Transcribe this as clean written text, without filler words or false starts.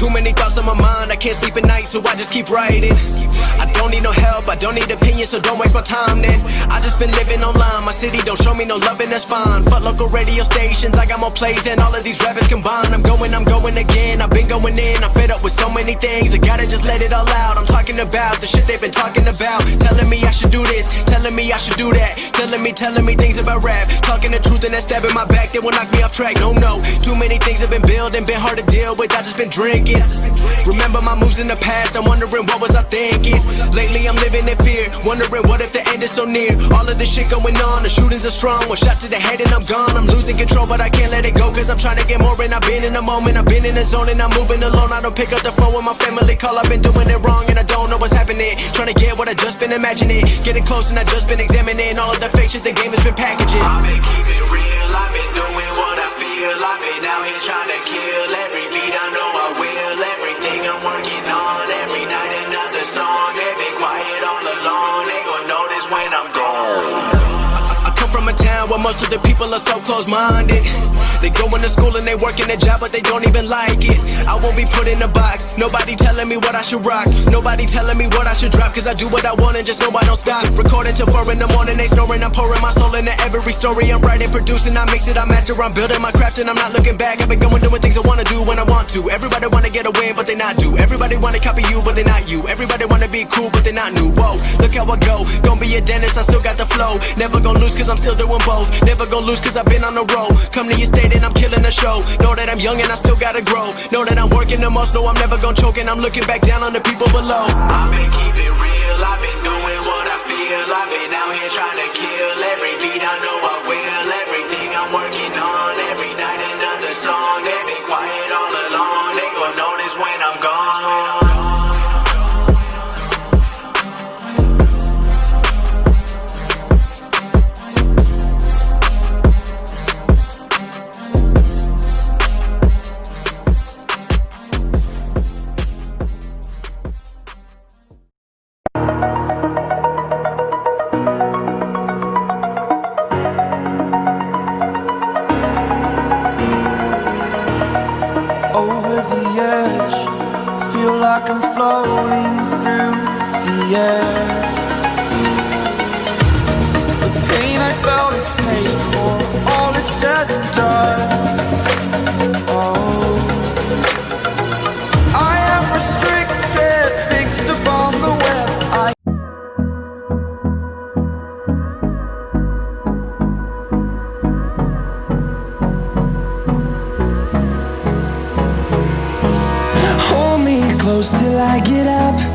Too many thoughts on my mind, I can't sleep at night, so I just keep writing. I don't need no help, I don't need opinions, so don't waste my time then. I just been living online, my city don't show me no loving, that's fine. Fuck local radio stations, I got more plays than all of these rappers combined. I'm going again, I've been going in, I'm fed up with so many things, I gotta just let it all out. I'm talking about the shit they've been talking about, telling me I should do this, telling me I should do that, telling me things about rap, talking the truth and that stab in my back that will knock me off track. No, too many things have been building, been hard to deal with, I just been drinking. Remember my moves in the past, I'm wondering what was I thinking. Lately I'm living in fear, wondering what if the end is so near. All of this shit going on, the shootings are strong, one shot to the head and I'm gone. I'm losing control but I can't let it go, cause I'm trying to get more. And I've been in the moment, I've been in the zone, and I'm moving alone. I don't pick up the phone when my family call, I've been doing it wrong and I don't know what's happening. Trying to get what I just been imagining, getting close and I just been examining all of the fake shit the game has been packaging. I've been keeping real, I've been doing what I feel, I've been out here trying to kill every beat, I know I will. Everything I'm working on, every night another song. They've been quiet all along, they gon' notice when I'm gone. I come from a town where most of the people are so close-minded. They go into school and they work in a job but they don't even like it. I won't be put in a box, nobody telling me what I should rock, nobody telling me what I should drop, cause I do what I want and just know I don't stop. Recording till 4 in the morning, they snoring, I'm pouring my soul into every story. I'm writing, producing, I mix it, I master, I'm building my craft and I'm not looking back. I've been going doing things I wanna do when I want to. Everybody wanna get a win but they not do. Everybody wanna copy you but they not you. Everybody wanna be cool but they not new. Whoa, look how I go, gon' be a dentist, I still got the flow. Never gon' lose cause I'm still doing both. Never gon' lose cause I've been on the road. Come to your state and I'm killing the show. Know that I'm young and I still gotta grow. Know that I'm working the most, know I'm never gon' choke, and I'm looking back down on the people below. I've been keeping real, I've been doing what I feel, I've been out here trying to kill every beat, I know I will. Everything I'm working on, every night another song. They've been quiet all along, they gon' notice when I'm gone. Over the edge, feel like I'm floating through the air. The pain I felt is paid for, all is said and done. Oh, I am restricted, fixed upon the web. Hold me close till I get up.